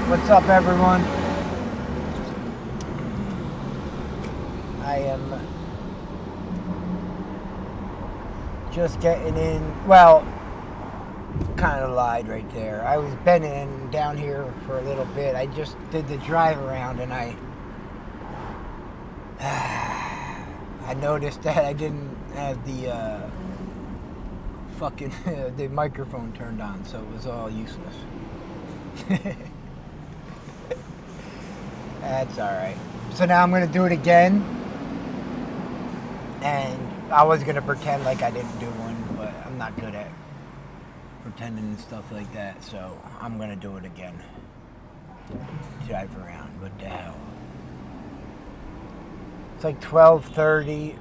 What's up, everyone? I am just getting in. Well, kind of lied right there. I was been in down here for a little bit. I just did the drive around, and I noticed that I didn't have the fucking the microphone turned on, so it was all useless. That's alright. So now I'm going to do it again. And I was going to pretend like I didn't do one, but I'm not good at pretending and stuff like that. So I'm going to do it again. Drive around. What the hell? It's like 12:30.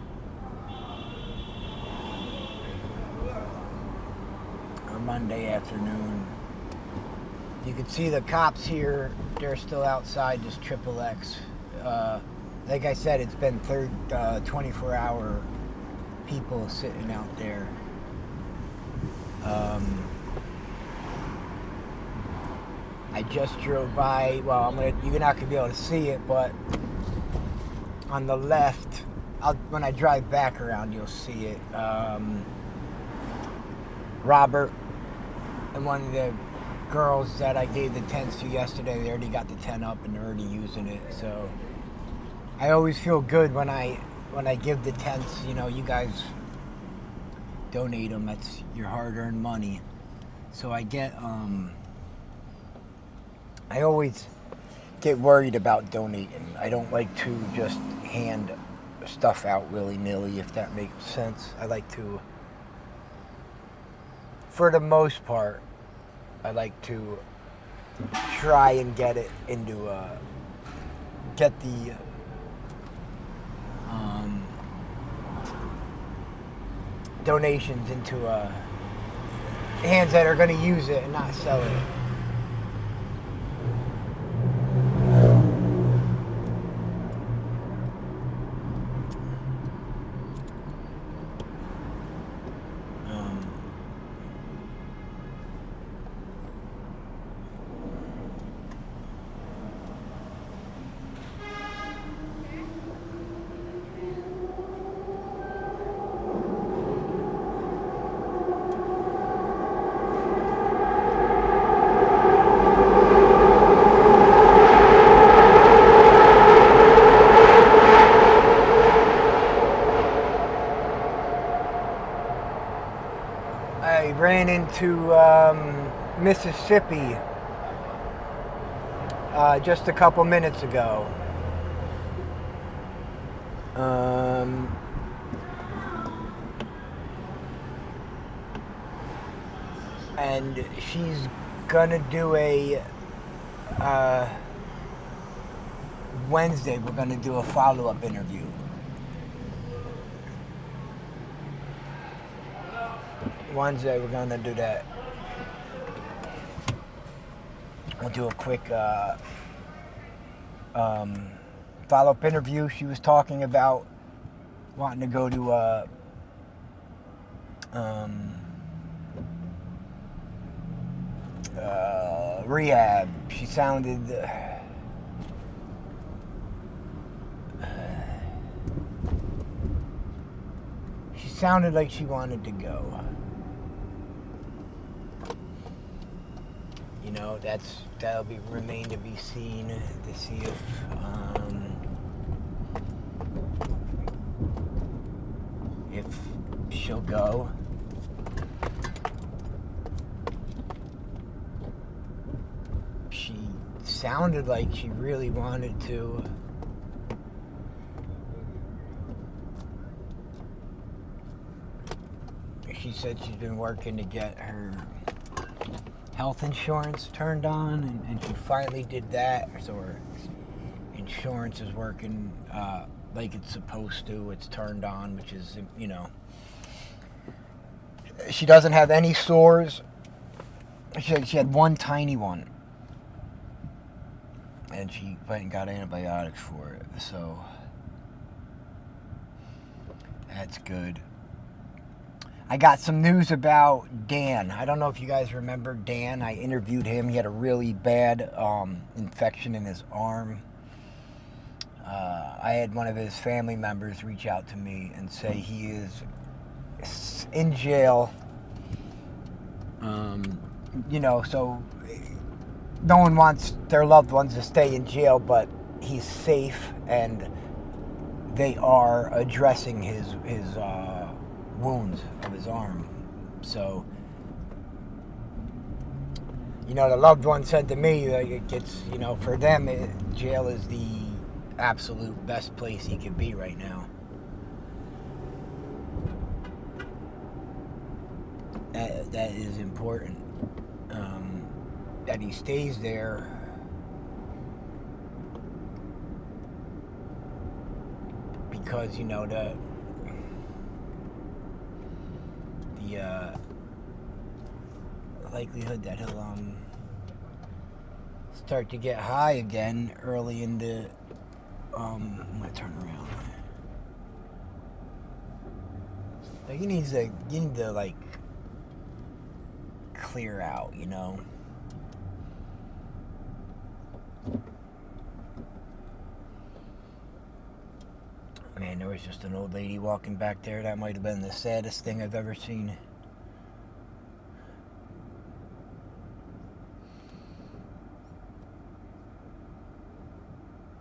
On Monday afternoon. You can see the cops here. They're still outside this XXX. Like I said, it's been 24-hour people sitting out there. I just drove by. Well, you're not gonna be able to see it, but on the left, when I drive back around, you'll see it. Robert and one of the girls that I gave the tents to yesterday, they already got the tent up and they're already using it. So I always feel good when I give the tents. You know, you guys donate them. That's your hard-earned money. So I always get worried about donating. I don't like to just hand stuff out willy-nilly, if that makes sense. I like to, for the most part, I like to try and get it into get the donations into hands that are going to use it and not sell it. I ran into Mississippi just a couple minutes ago. And she's gonna do a Wednesday, we're gonna do a follow-up interview. Wednesday, we're gonna do that. We'll do a quick follow-up interview. She was talking about wanting to go to rehab. She sounded like she wanted to go. You know, that'll remain to be seen to see if she'll go. She sounded like she really wanted to. She said she's been working to get her health insurance turned on, and she finally did that. So her insurance is working like it's supposed to. It's turned on, which is, you know, she doesn't have any sores. She had one tiny one, and she went and got antibiotics for it. So that's good. I got some news about Dan. I don't know if you guys remember Dan. I interviewed him. He had a really bad infection in his arm. I had one of his family members reach out to me and say he is in jail. So no one wants their loved ones to stay in jail, but he's safe, and they are addressing his wounds of his arm. So, the loved one said to me, it's, for them, jail is the absolute best place he could be right now. That is important. That he stays there. Because, the likelihood that he'll start to get high again early in the I'm gonna turn around. Like you need to like clear out, Man, there was just an old lady walking back there. That might have been the saddest thing I've ever seen.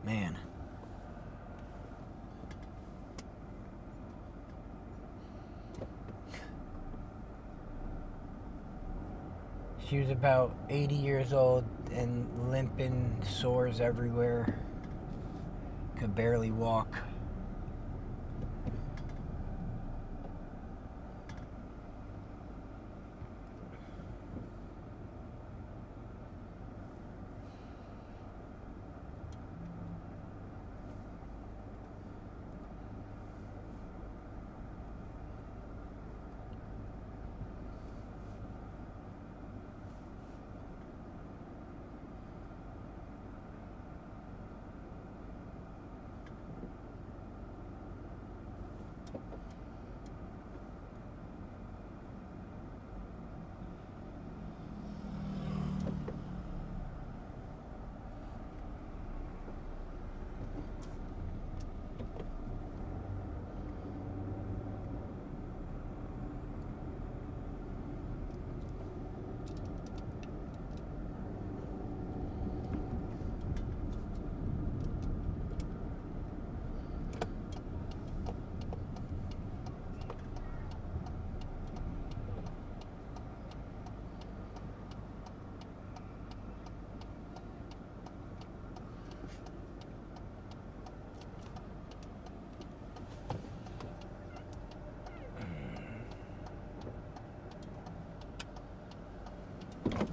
Man. She was about 80 years old and limping, sores everywhere. Could barely walk.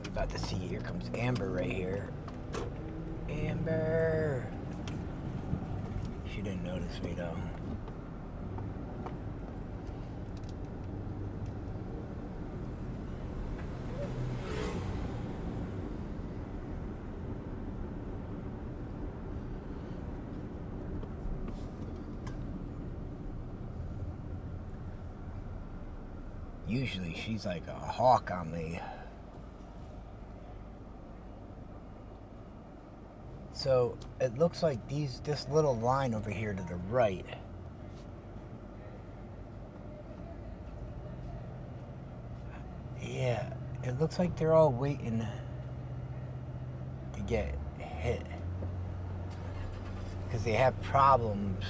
About to see, here comes Amber right here. Amber! She didn't notice me though. Usually she's like a hawk on me. So it looks like this little line over here to the right. Yeah, it looks like they're all waiting to get hit because they have problems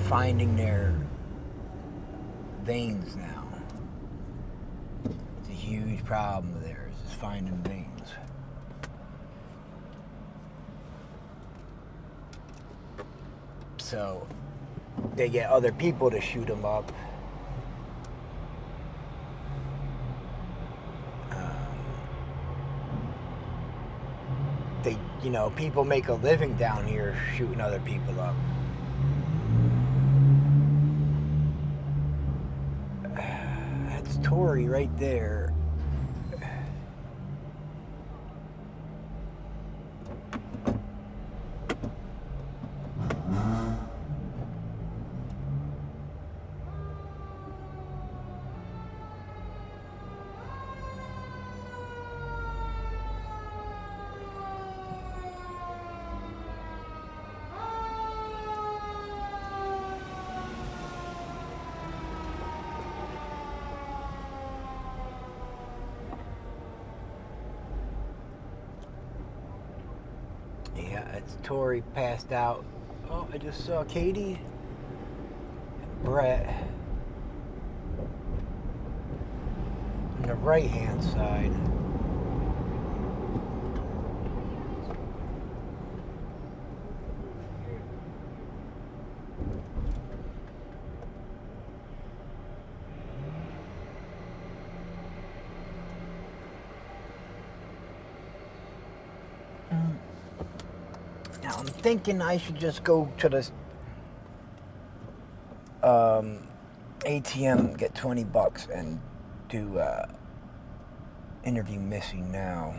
finding their veins now. It's a huge problem of theirs. Finding veins. So they get other people to shoot them up. People make a living down here shooting other people up. That's Tori right there. Yeah, it's Tori passed out. Oh, I just saw Katie and Brett on the right-hand side. Now I'm thinking I should just go to the ATM, get $20 and do interview Missy now.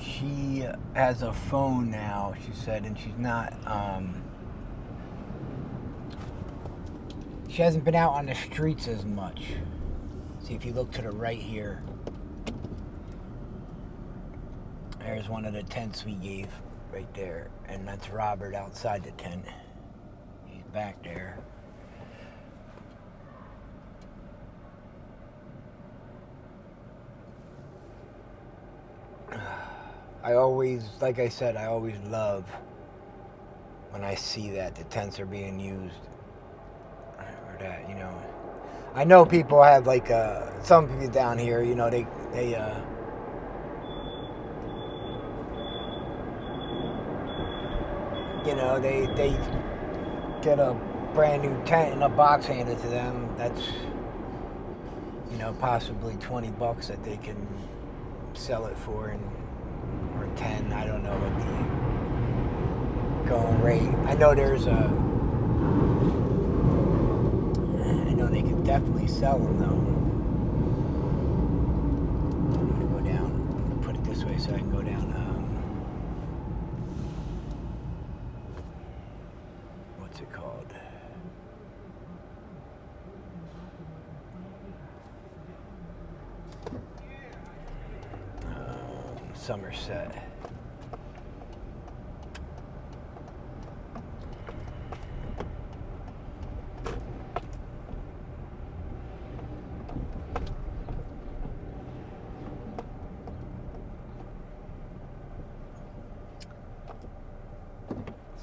She has a phone now, she said, and she's not, she hasn't been out on the streets as much. See, if you look to the right here, there's one of the tents we gave right there, and that's Robert outside the tent. He's back there. I always, like I said, I always love when I see that the tents are being used, or that, you know. I know people have like some people down here, you know, they you know, they get a brand new tent and a box handed to them. That's, you know, possibly $20 that they can sell it for, and or 10. I don't know what the going rate. I know there's I know they can definitely sell them though. I'm gonna go down. I'm gonna put it this way so I can go down. What's it called? Somerset.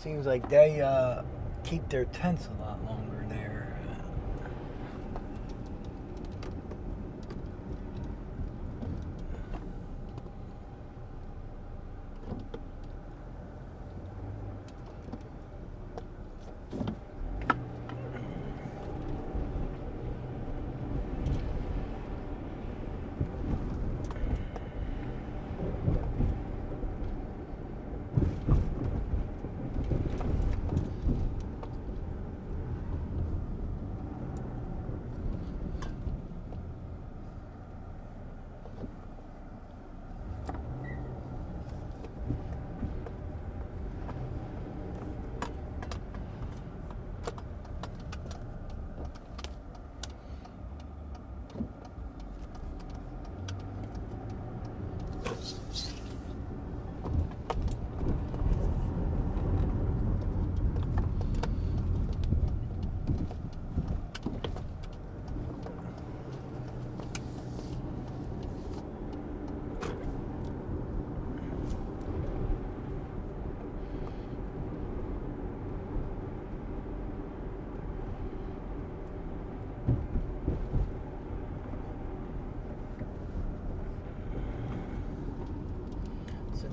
Seems like they keep their tents a lot longer there.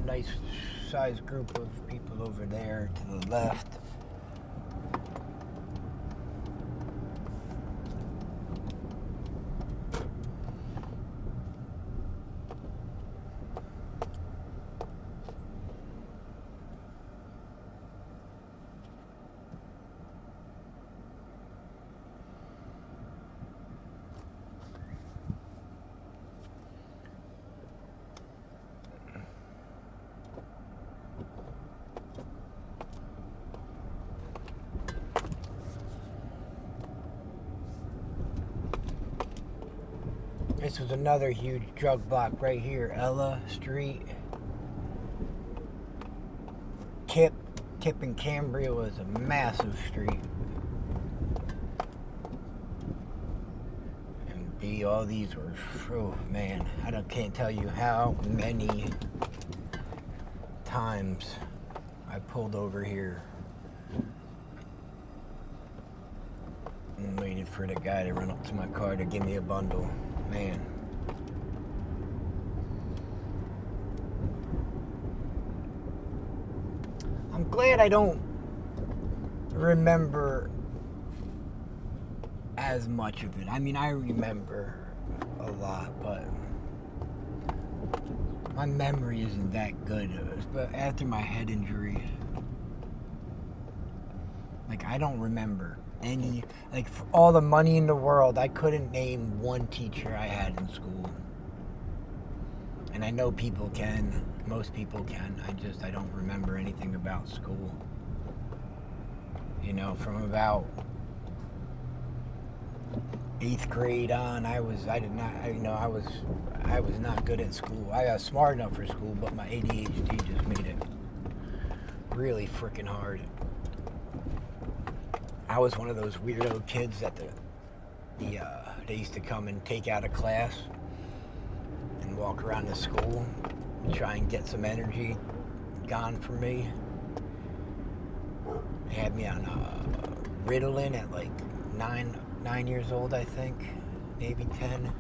Nice sized group of people over there to the left. this was another huge drug block right here. Ella Street. Kip and Cambria was a massive street. And B, all these were, oh man, can't tell you how many times I pulled over here and waited for the guy to run up to my car to give me a bundle. Man. I'm glad I don't remember as much of it. I mean, I remember a lot, but my memory isn't that good. But after my head injury, like, I don't remember any, like, for all the money in the world, I couldn't name one teacher I had in school. And I know people can, most people can, I don't remember anything about school. You know, from about 8th grade on, I was not good at school. I was smart enough for school, but my ADHD just made it really freaking hard. I was one of those weirdo kids that they used to come and take out of class and walk around the school and try and get some energy gone from me. They had me on Ritalin at like 9 years old, I think, maybe 10.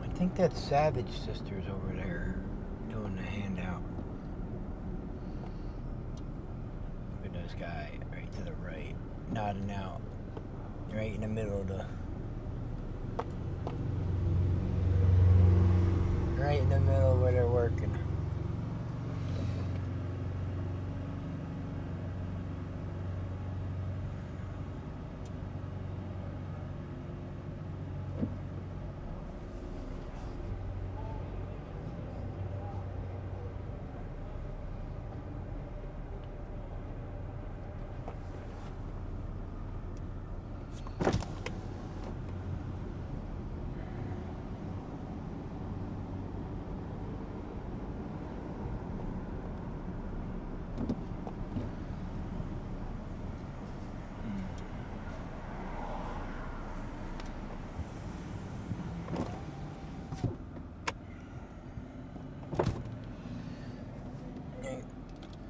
I think that's Savage Sisters over there doing the handout. Look at this guy right to the right, nodding out, right in the middle of where they're working.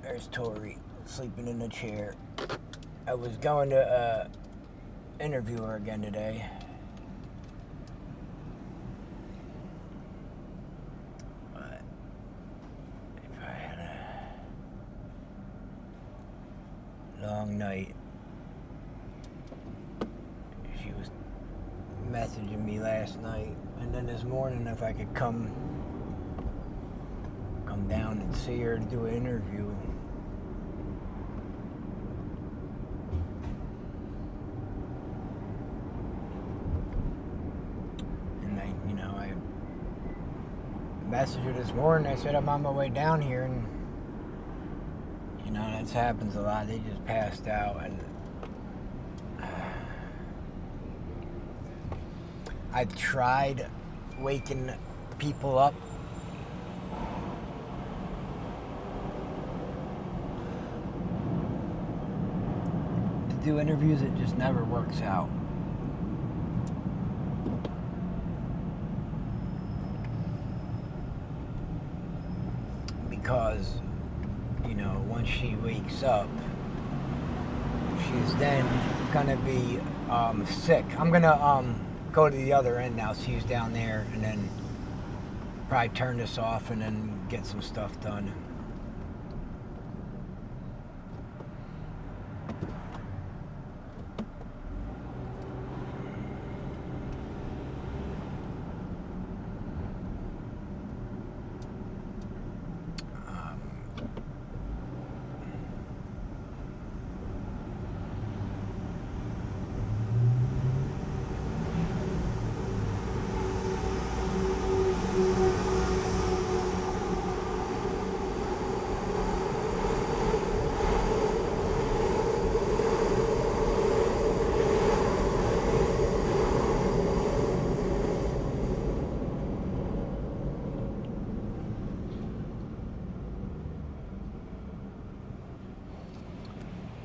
There's Tori sleeping in the chair. I was going to interview her again today. But if I had a long night, she was messaging me last night, and then this morning if I could come down and see her to do an interview. And I messaged her this morning. I said I'm on my way down here, and You know, that happens a lot. They just passed out, and I've tried waking people up. To do interviews, it just never works out. Because, you know, once she wakes up, she's then gonna be sick. I'm gonna go to the other end now. She's down there, and then probably turn this off and then get some stuff done.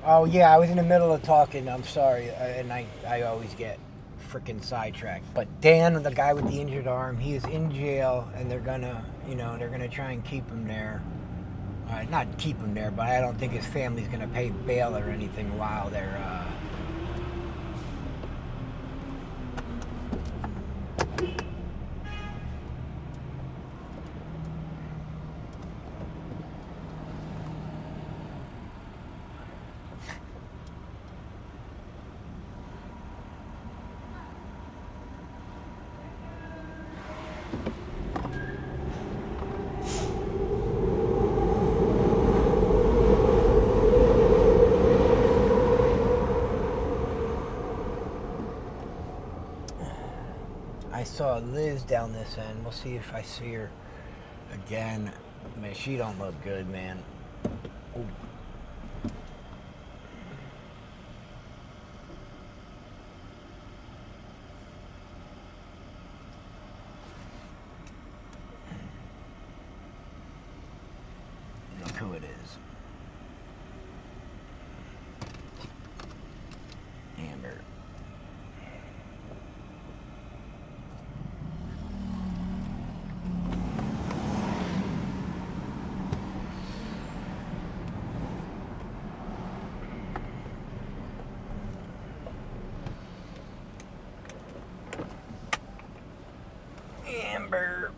Oh yeah, I was in the middle of talking. I'm sorry, and I always get freaking sidetracked. But Dan, the guy with the injured arm, he is in jail, and they're gonna try and keep him there. Not keep him there, but I don't think his family's gonna pay bail or anything while they're. I saw Liz down this end. We'll see if I see her again. Man, she don't look good, man. Ooh. Look who it is. Amber. Amber.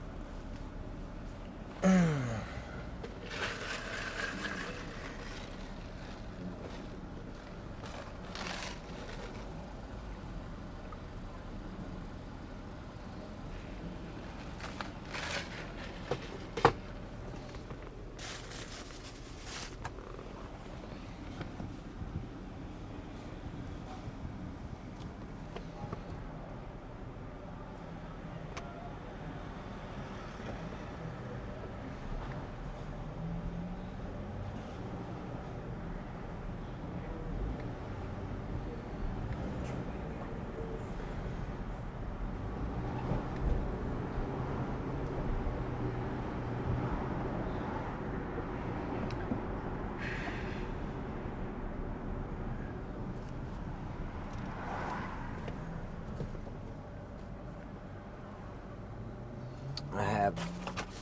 I have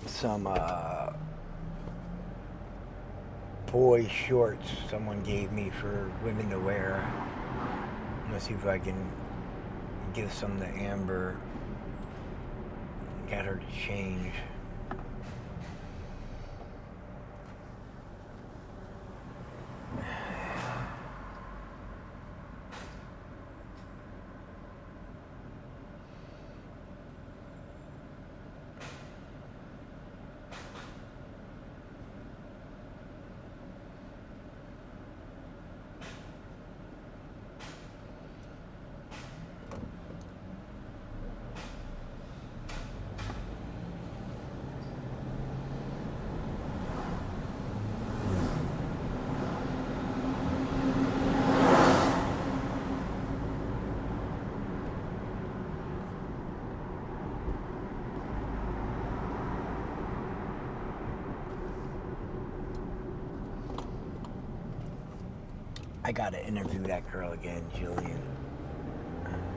some boy shorts someone gave me for women to wear. I'm gonna see if I can give some to Amber, get her to change. I gotta interview that girl again, Jillian.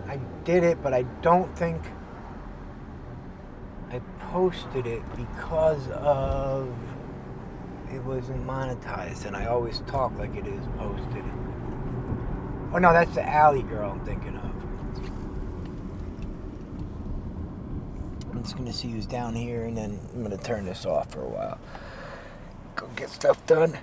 I did it, but I don't think I posted it because of it wasn't monetized, and I always talk like it is posted. Oh no, that's the alley girl I'm thinking of. I'm just gonna see who's down here, and then I'm gonna turn this off for a while. Go get stuff done.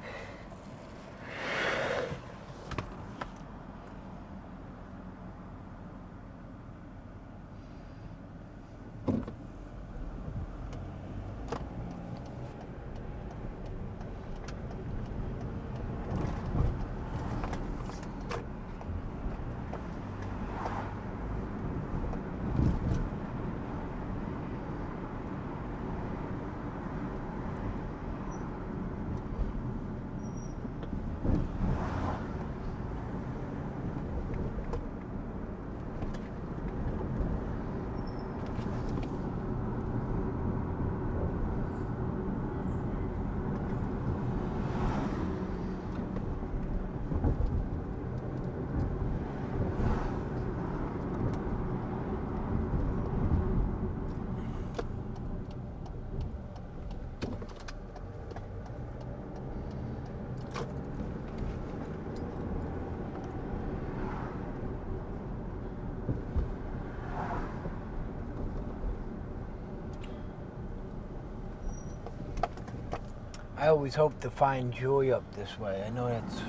I always hope to find Joy up this way. I know that's...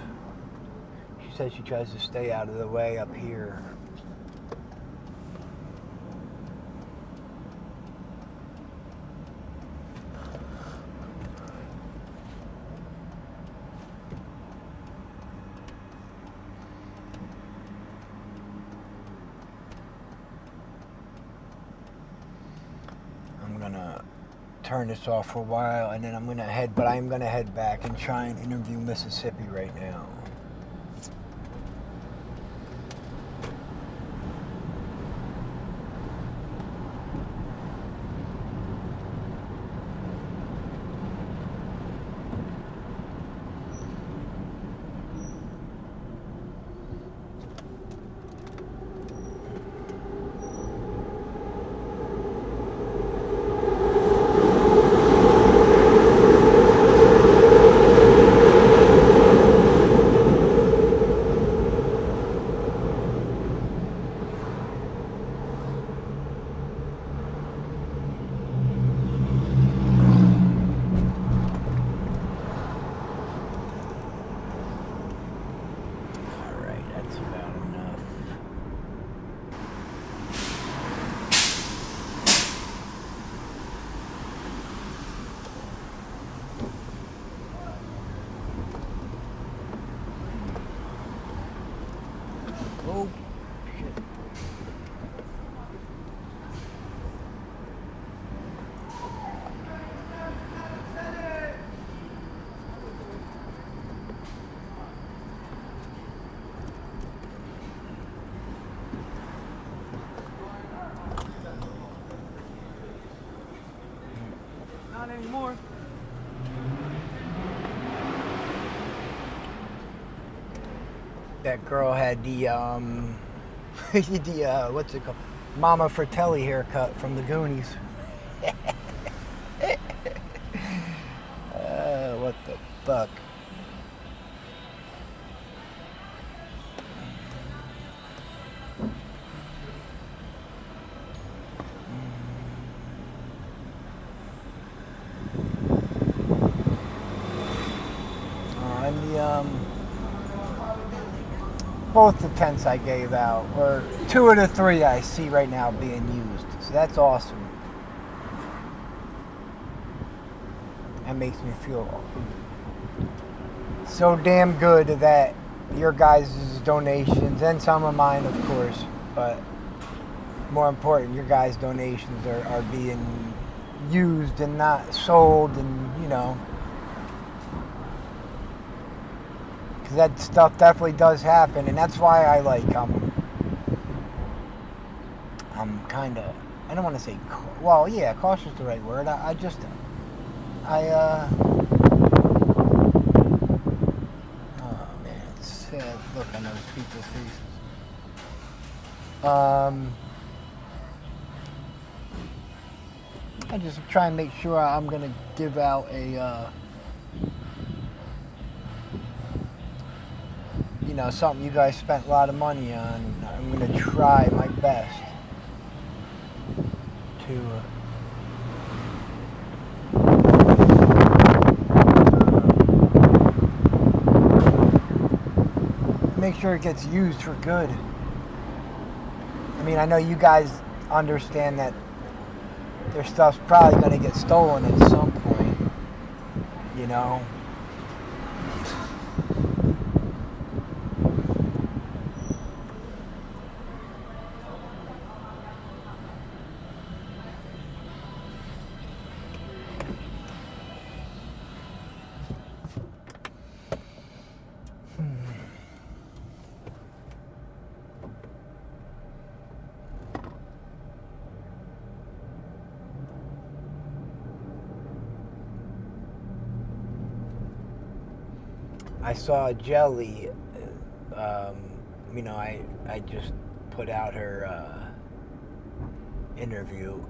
She says she tries to stay out of the way up here. I'm gonna turn this off for a while, and then I'm gonna head back and try and interview Mississippi right now. Oh, shit. Not anymore. That girl had the what's it called? Mama Fratelli haircut from the Goonies. What the fuck? And the both the tents I gave out, or 2 of the 3 I see right now being used. So that's awesome. That makes me feel so damn good that your guys' donations, and some of mine of course, but more important, your guys' donations are being used and not sold, and you know, because that stuff definitely does happen, and that's why I like I'm kind of, I don't want to say, well, yeah, cautious is the right word. Oh man, it's sad. look on those people's faces. I just try and make sure I'm gonna give out a, something you guys spent a lot of money on. I'm gonna try my best to make sure it gets used for good. I mean, I know you guys understand that their stuff's probably going to get stolen at some point, you know? I saw Jelly, I just put out her interview,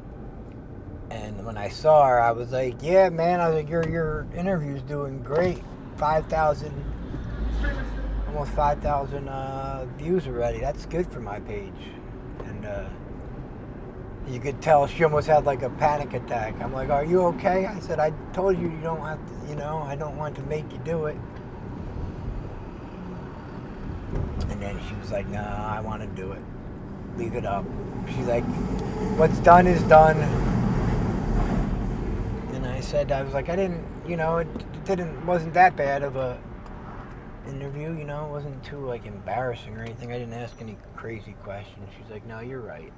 and when I saw her, I was like, yeah, man, I was like, your interview's doing great, 5,000, almost 5,000 views already. That's good for my page, and you could tell she almost had like a panic attack. I'm like, are you okay? I said, I told you don't have to, I don't want to make you do it. And then she was like, nah, I want to do it. Leave it up. She's like, what's done is done. And I was like, I didn't, it wasn't that bad of a interview, it wasn't too like embarrassing or anything. I didn't ask any crazy questions. She's like, no, you're right.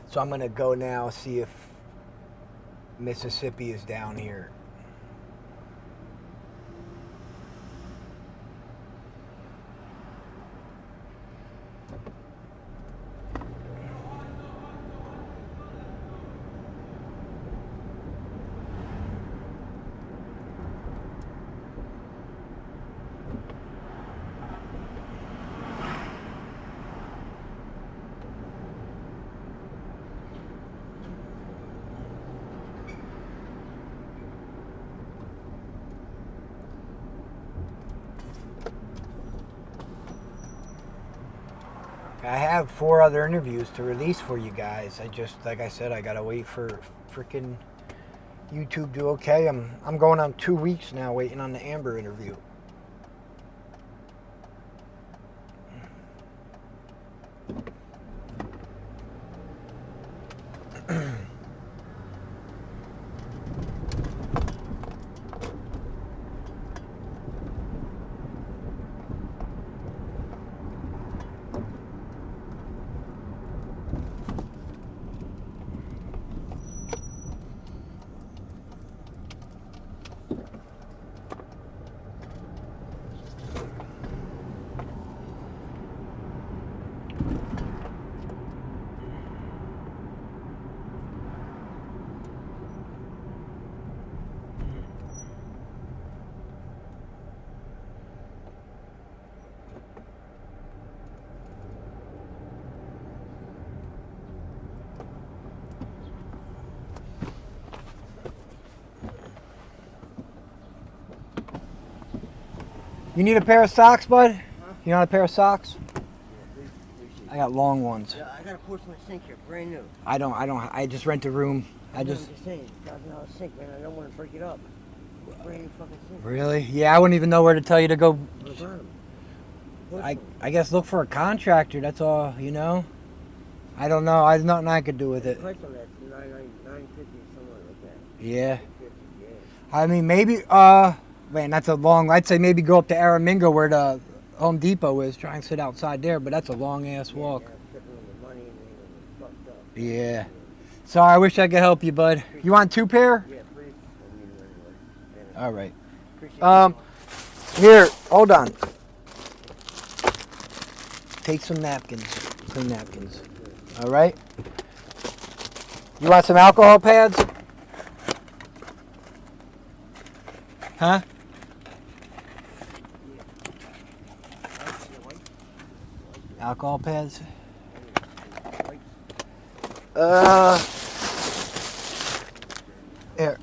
So I'm going to go now see if Mississippi is down here. I have 4 other interviews to release for you guys. Like I said, I gotta wait for freaking YouTube to okay. I'm going on 2 weeks now waiting on the Amber interview. You need a pair of socks, bud? Huh? You want a pair of socks? Yeah, please. I got long ones. Yeah, I got a porcelain sink here, brand new. I just rent a room. I'm just saying, $1,000 sink, man. I don't want to break it up. Brand new fucking sink. Really? Yeah, I wouldn't even know where to tell you to go. On the bottom. I guess look for a contractor, that's all, I don't know. There's nothing I could do with it. The price on that's $950 somewhere like that. Yeah. Yeah. I mean, maybe, man, that's a long, I'd say maybe go up to Aramingo where the Home Depot is, try and sit outside there, but that's a long-ass walk. Yeah. Sorry, I wish I could help you, bud. You want 2 pair? Yeah, please. All right. Here, hold on. Take some napkins, clean napkins. All right? You want some alcohol pads? Huh? Alcohol pads? Here. There you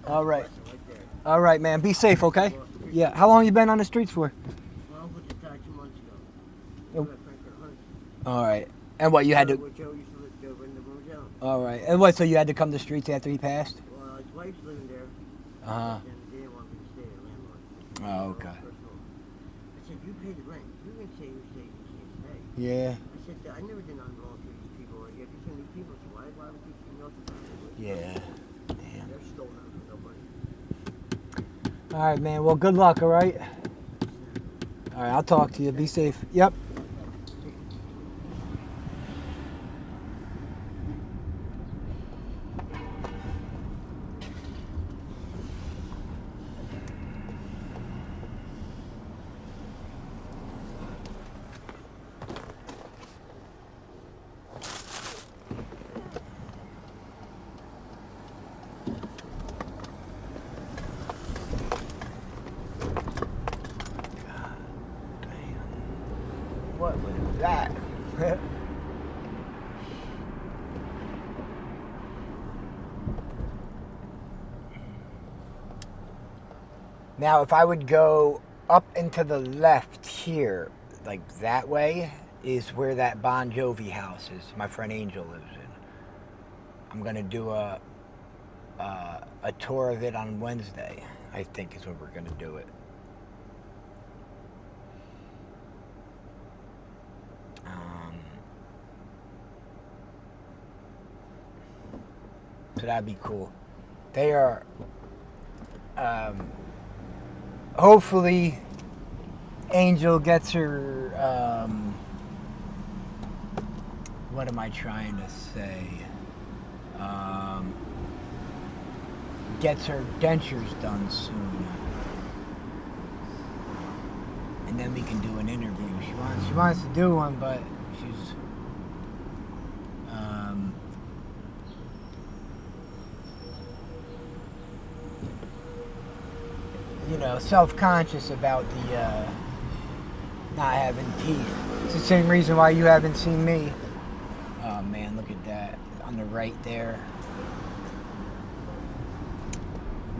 go. All right. Right there. All right, man. Be safe, okay? Yeah. How long you been on the streets for? My uncle just died 2 months ago. Yep. At Frankfurt Hunt. All right. And what, you had to... Where Joe used to live, Joe in the Roselle. All right. And what, so you had to come to the streets after he passed? Well, his wife's living there. Uh-huh. And they didn't want me to stay, the landlord. Oh, okay. I said, you pay the rent. You can say you can't stay. Yeah. I said, I never did nothing wrong to these people. If you send these people, so why would you keep nothing? Yeah. Damn. They're stolen from nobody. All right, man. Well, good luck, all right? All right, I'll talk to you. Be safe. Yep. What was that? Now, if I would go up and to the left here, like that way, is where that Bon Jovi house is. My friend Angel lives in. I'm gonna do a tour of it on Wednesday. I think is when we're gonna do it. So that'd be cool. They are, hopefully, Angel gets her, what am I trying to say? Gets her dentures done soon. And then we can do an interview. She wants to do one, but she's, you know, self-conscious about the not having teeth. It's the same reason why you haven't seen me. Oh man, look at that on the right there.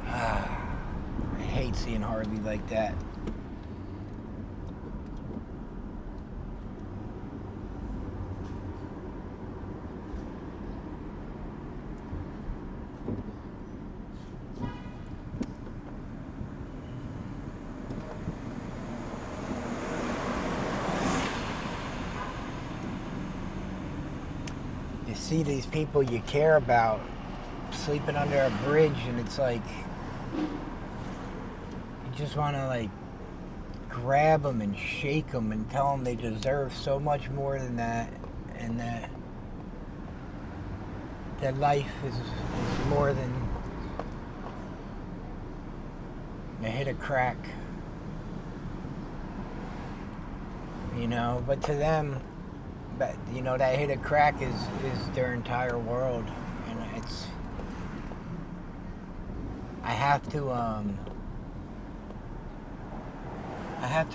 I hate seeing Harley like that. You see these people you care about sleeping under a bridge, and it's like you just want to like grab them and shake them and tell them they deserve so much more than that, and that life is more than a hit a crack, you know. But to them, but you know, that hit a crack is their entire world, and it's, I have to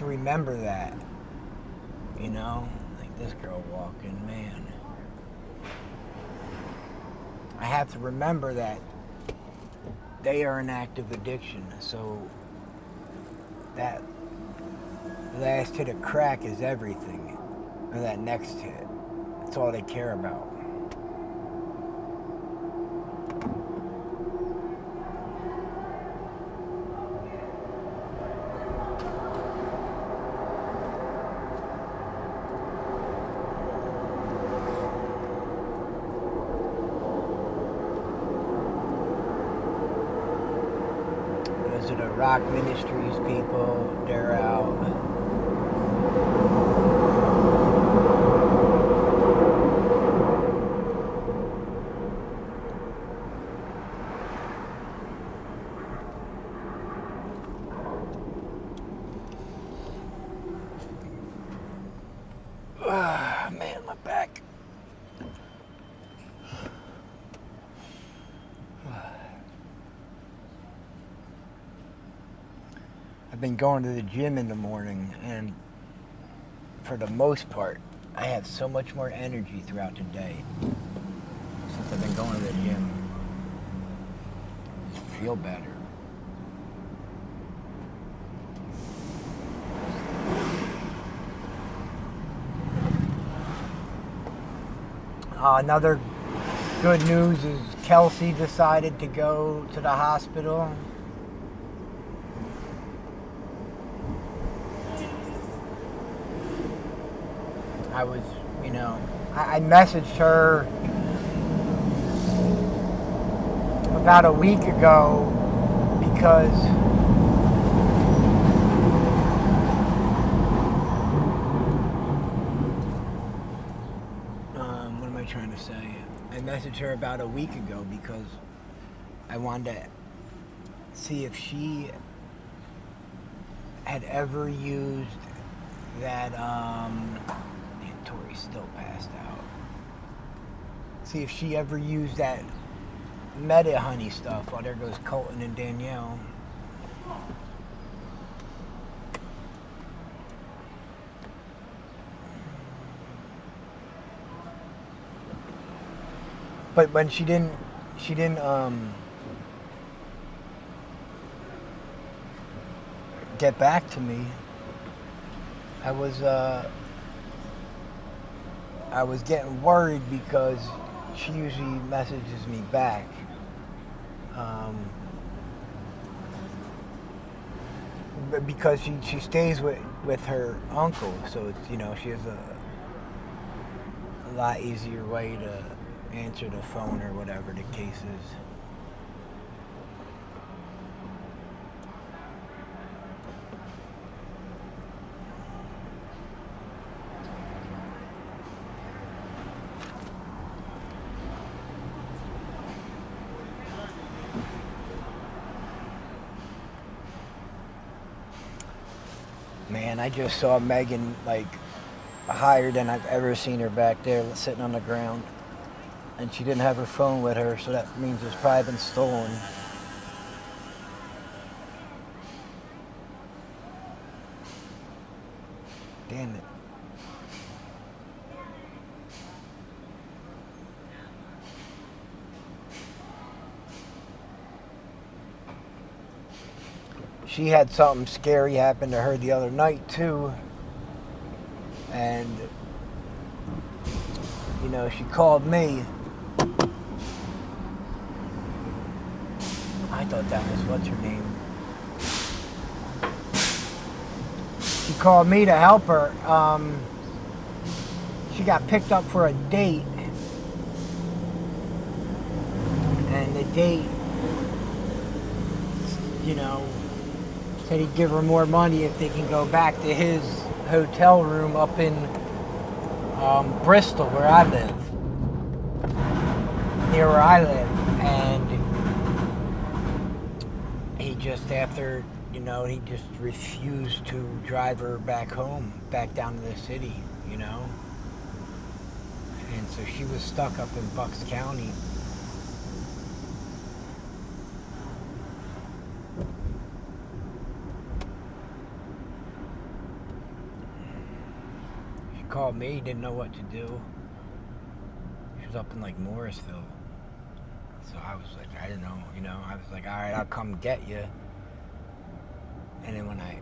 remember that, you know, like this girl walking, man. I have to remember that they are an active addiction, so that last hit of crack is everything, or that next hit. That's all they care about. Those are the Rock Ministries people. They're out. Ah, man, my back. I've been going to the gym in the morning, and for the most part, I have so much more energy throughout the day since I've been going to the gym. I just feel better. Another good news is Kelsey decided to go to the hospital. I was, I messaged her about a week ago because what am I trying to say? I messaged her about a week ago because I wanted to see if she had ever used that, Tori's still passed out. See if she ever used that Meta Honey stuff. Oh, there goes Colton and Danielle. But when she didn't get back to me, I was getting worried because she usually messages me back. Because she stays with her uncle, so it's, she has a lot easier way to answer the phone or whatever the case is. Man, I just saw Megan higher than I've ever seen her back there, sitting on the ground. And she didn't have her phone with her, so that means it's probably been stolen. Damn it. She had something scary happen to her the other night too, and she called me. I thought that was what's her name. She called me to help her. She got picked up for a date, and the date, said he'd give her more money if they can go back to his hotel room up in Bristol, where I live, near where I live. And he just, after, he just refused to drive her back home, back down to the city, And so she was stuck up in Bucks County. Called me, didn't know what to do. She was up in Morrisville. So I was like, I didn't know, I was like, all right, I'll come get you. And then when I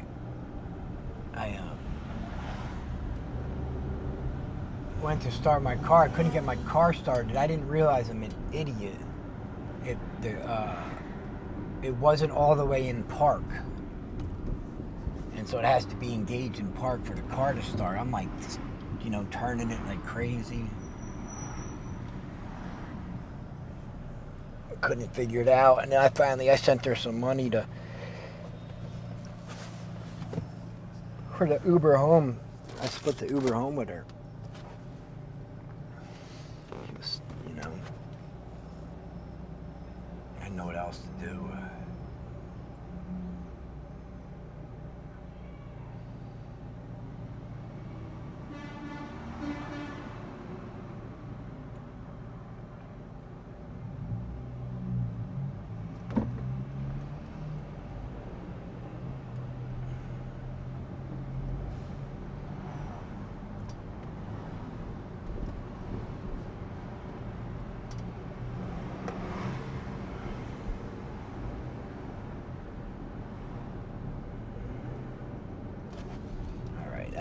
went to start my car, I couldn't get my car started. I didn't realize I'm an idiot. It wasn't all the way in park. And so it has to be engaged in park for the car to start. I'm turning it like crazy. Couldn't figure it out. And then I sent her some money for the Uber home. I split the Uber home with her. Just, I didn't know what else to do.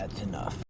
that's enough.